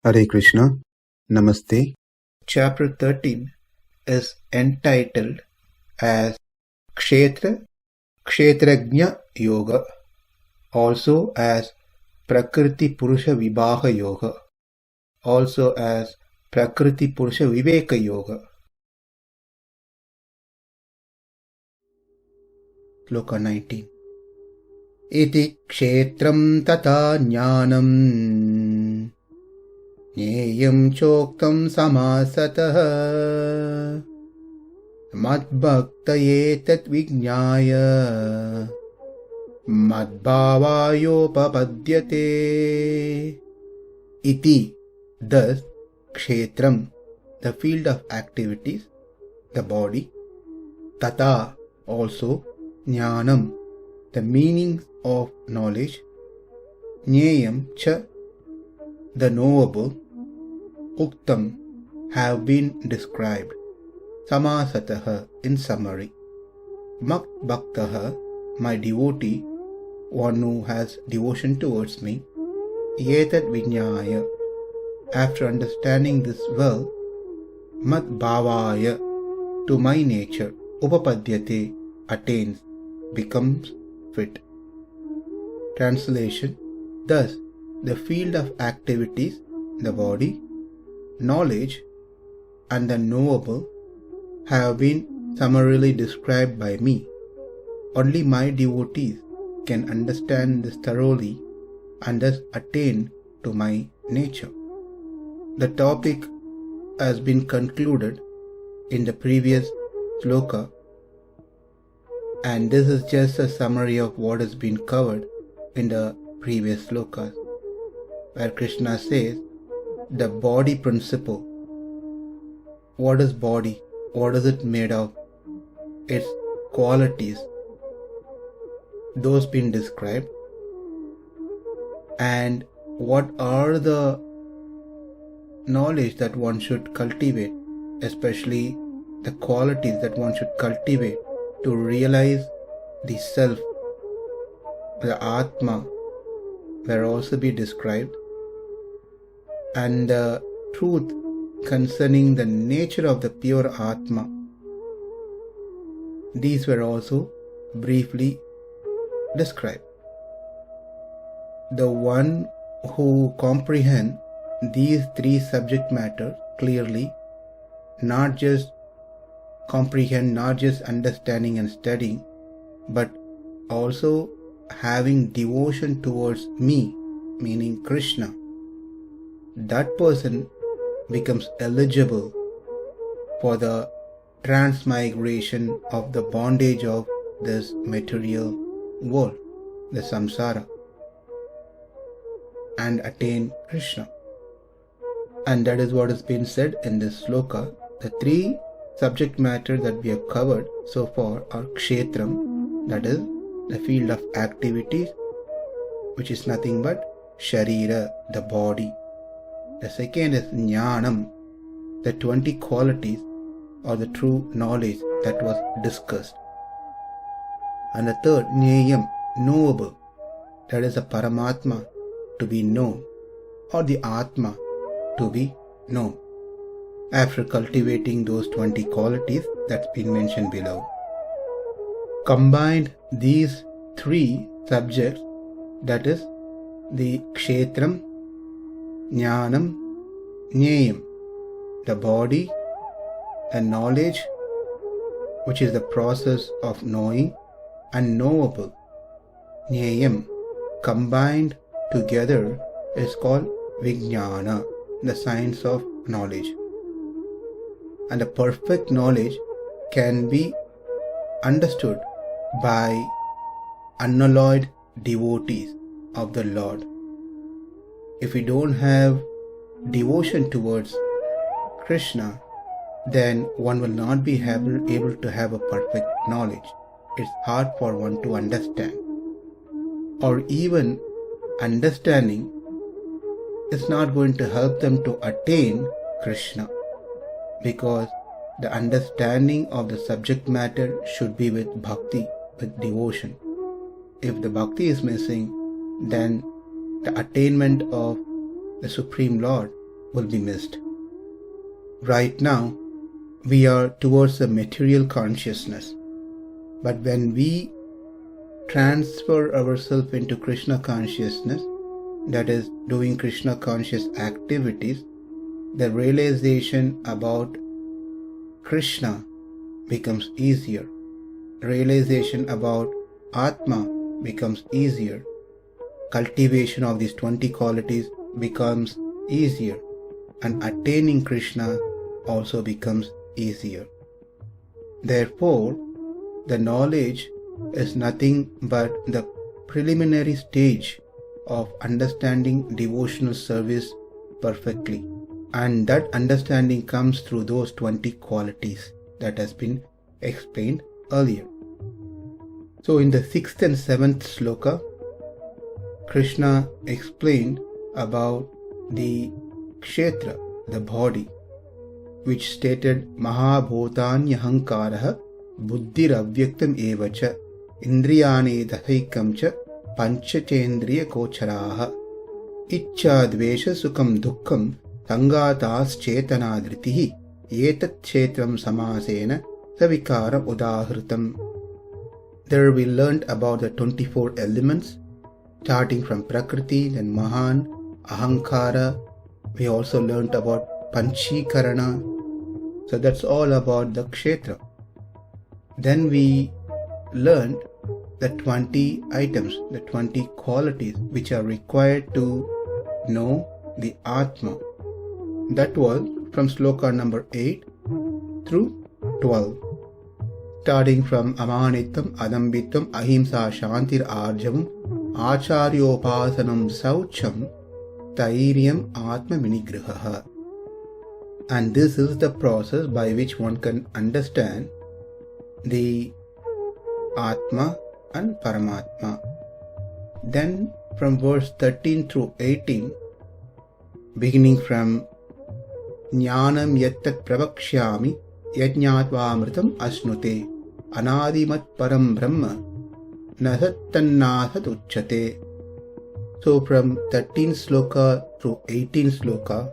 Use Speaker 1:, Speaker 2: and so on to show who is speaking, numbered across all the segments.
Speaker 1: Hare Krishna, Namaste.
Speaker 2: Chapter 13 is entitled as kṣetraṁ yoga, also as Prakriti Purusha Vibhaga yoga, also as Prakriti Purusha Viveka yoga. Sloka 19. Iti kṣetraṁ tathā jñānaṁ jñeyaṁ coktaṁ samāsataḥ mad-bhakta etad vijñāya mad-bhāvāyopapadyate. Iti, thus, kṣetraṁ, the field of activities, the body, tathā, also, jñānaṁ, the meanings of knowledge, jñeyaṁ cha, the knowable, coktaṁ, have been described, samāsataḥ, in summary. Mad-bhakta, my devotee, one who has devotion towards me, etad vijñāya, after understanding this well, mad-bhāvāya, to my nature, upapadyate, attains, becomes fit. Translation. Thus, the field of activities, the body, knowledge, and the knowable have been summarily described by me. Only my devotees can understand this thoroughly and thus attain to my nature. The topic has been concluded in the previous sloka, and this is just a summary of what has been covered in the previous slokas, where Krishna says the body principle. What is body? What is it made of? Its qualities, those been described, and what are the knowledge that one should cultivate, especially the qualities that one should cultivate to realize the self, the Atma, were also be described, and the truth concerning the nature of the pure Atma. These were also briefly described. The one who comprehends these three subject matters clearly, not just understanding and studying, but also having devotion towards me, meaning Krishna, that person becomes eligible for the transmigration of the bondage of this material world, the samsara, and attain Krishna. And that is what has been said in this sloka. The three subject matter that we have covered so far are kṣetraṁ, that is the field of activities, which is nothing but sharira, the body. The second is jñānaṁ, the 20 qualities or the true knowledge that was discussed. And the third, jñeyaṁ, knowable, that is the Paramatma to be known, or the Atma to be known. After cultivating those 20 qualities that's been mentioned below, combined these three subjects, that is the kṣetraṁ, jñānaṁ, jñeyaṁ, the body and knowledge, which is the process of knowing, and knowable, jñeyaṁ, combined together is called vijñāya, the science of knowledge. And the perfect knowledge can be understood by unalloyed devotees of the Lord. If we don't have devotion towards Krishna, then one will not be able to have a perfect knowledge. It's hard for one to understand. Or even understanding is not going to help them to attain Krishna, because the understanding of the subject matter should be with bhakti, with devotion. If the bhakti is missing, then the attainment of the Supreme Lord will be missed. Right now, we are towards the material consciousness. But when we transfer ourselves into Krishna consciousness, that is, doing Krishna conscious activities, the realization about Krishna becomes easier. Realization about Atma becomes easier. Cultivation of these 20 qualities becomes easier. And attaining Krishna also becomes easier. Therefore, the knowledge is nothing but the preliminary stage of understanding devotional service perfectly. And that understanding comes through those 20 qualities that has been explained earlier. So in the 6th and 7th sloka, Krishna explained about the kṣetra, the body, which stated mad-bhāvāyopapadyate buddhiravyaktam evacha indriyāni dahaikam cha pañcacendriya gocharaha iccādvesha sukham dukkham sangātās cētanādritihi etad kṣetraṁ samāsena savikaram udāhritam. There we learned about the 24 elements, starting from Prakriti, then Mahan, Ahankara. We also learned about Panchīkarana. So that's all about the kṣetra. Then we learned the 20 items, the 20 qualities which are required to know the Atma. That was from sloka number 8 through 12. Starting from Amanittam, Adambitam, Ahimsa, Shantir, Arjavam, Acharyopasanam, Saucham, Thairyam, Atma Vinigraha. And this is the process by which one can understand the Atma and Paramatma. Then from verse 13 through 18, beginning from jñānaṁ etad pravakṣyāmi yajñātvāmritam asnute anādimat param brahma nasatannāsat uchyate. So from 13 sloka through 18 sloka,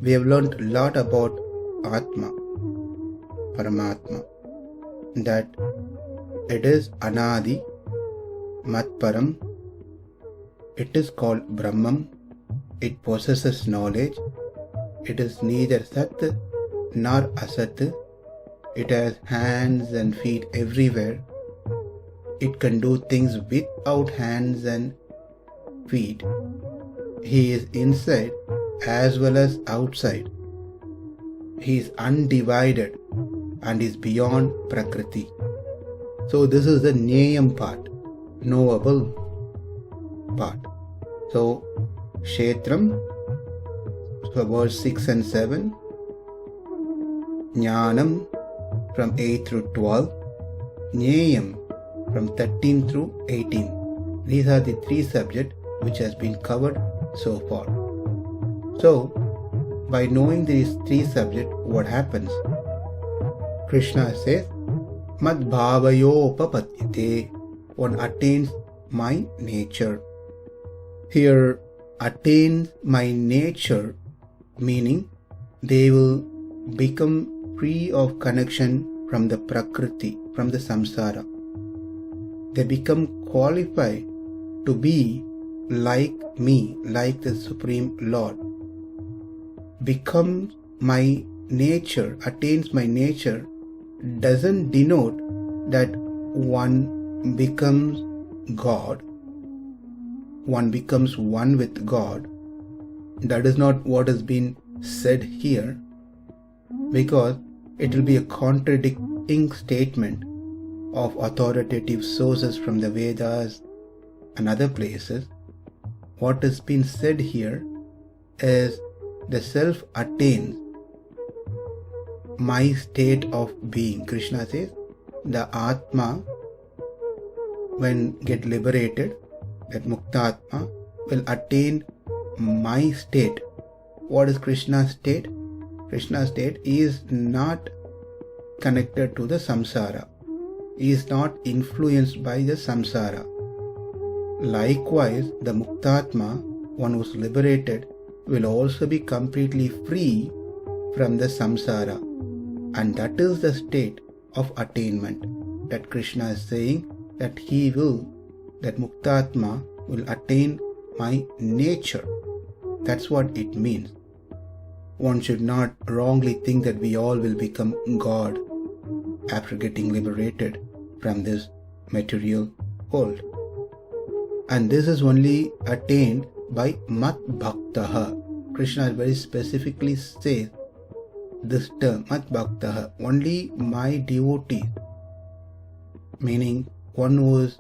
Speaker 2: we have learned a lot about Atma, Paramatma, that it is Anadi, Matparam, it is called Brahman, it possesses knowledge, it is neither Sat nor Asat, it has hands and feet everywhere, it can do things without hands and feet, he is inside as well as outside, he is undivided and is beyond Prakriti. So this is the jñeyaṁ part, knowable part. So kṣetraṁ, so verse 6 and 7, jñānaṁ from 8 through 12, jñeyaṁ from 13 through 18. These are the three subjects which has been covered so far. So, by knowing these three subjects, what happens? Krishna says, mad-bhāvāyopapadyate, one attains my nature. Here, attains my nature, meaning they will become free of connection from the Prakriti, from the samsara. They become qualified to be like me, like the Supreme Lord. Becomes my nature, attains my nature, doesn't denote that one becomes God, one becomes one with God. That is not what has been said here, because it will be a contradicting statement of authoritative sources from the Vedas and other places. What has been said here is the self attains my state of being. Krishna says the Atma, when get liberated, that Mukta Atma will attain my state. What is Krishna's state? Krishna's state is not connected to the samsara. He is not influenced by the samsara. Likewise, the Muktatma, one who is liberated, will also be completely free from the samsara. And that is the state of attainment that Krishna is saying that that Muktatma will attain my nature. That's what it means. One should not wrongly think that we all will become God after getting liberated from this material world. And this is only attained by mad-bhakta. Krishna very specifically says this term, mad-bhakta, only my devotee, meaning one who is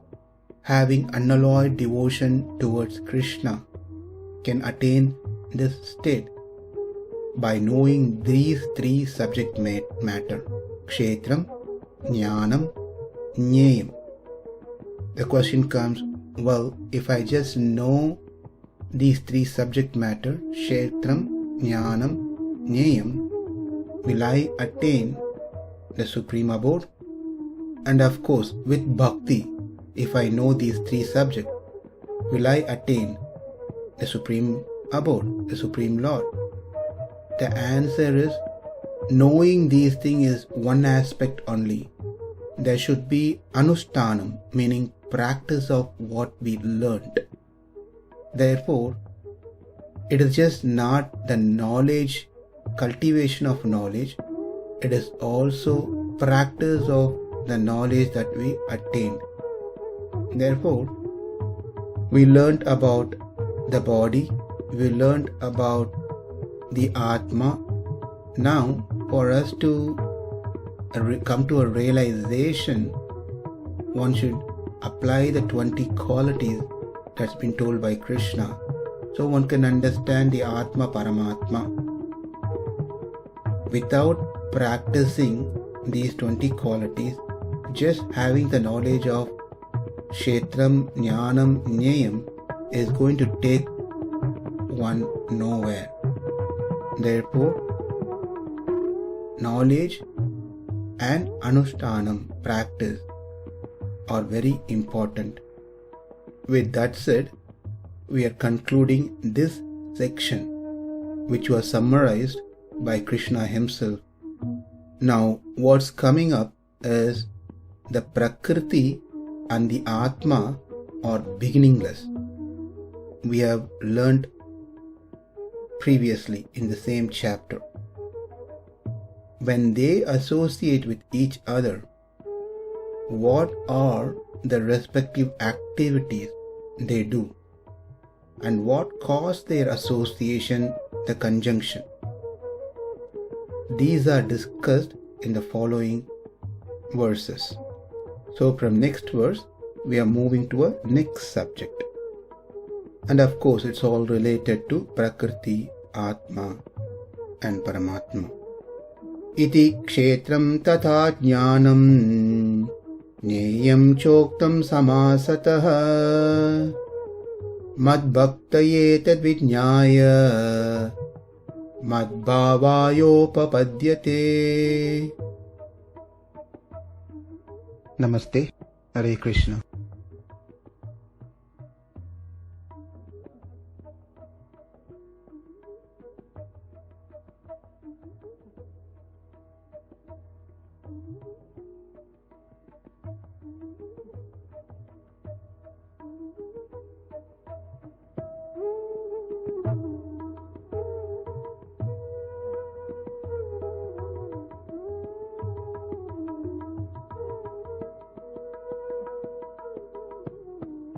Speaker 2: having unalloyed devotion towards Krishna, can attain this state by knowing these three subject matter: kṣetraṁ, jñānaṁ, jñeyaṁ. The question comes, well, if I just know these three subject matter, kṣetraṁ, jñānaṁ, jñeyaṁ, will I attain the supreme abode? And of course, with bhakti, if I know these three subjects, will I attain the supreme abode, the supreme Lord? The answer is, knowing these things is one aspect only. There should be anushthanam, meaning practice of what we learned. Therefore, it is just not the knowledge, cultivation of knowledge, it is also practice of the knowledge that we attained. Therefore, we learned about the body, we learned about the Atma. Now, for us to come to a realization, one should apply the 20 qualities that's been told by Krishna, so one can understand the Atma Paramatma. Without practicing these 20 qualities, just having the knowledge of kṣetraṁ, jñānaṁ, jñeyaṁ is going to take one nowhere. Therefore, knowledge and anushthanam, practice, are very important. With that said, we are concluding this section, which was summarized by Krishna himself. Now, what's coming up is the Prakriti and the Atma are beginningless. We have learned previously in the same chapter. When they associate with each other, what are the respective activities they do, and what caused their association, the conjunction? These are discussed in the following verses. So from next verse, we are moving to a next subject. And of course, it's all related to Prakriti, Atma and Paramatma. Iti kṣetraṁ tathā jñānaṁ jñeyaṁ coktaṁ samāsataḥ mad-bhakta etad vijñāya mad-bhāvāyopapadyate.
Speaker 1: Namaste. Hare Krishna.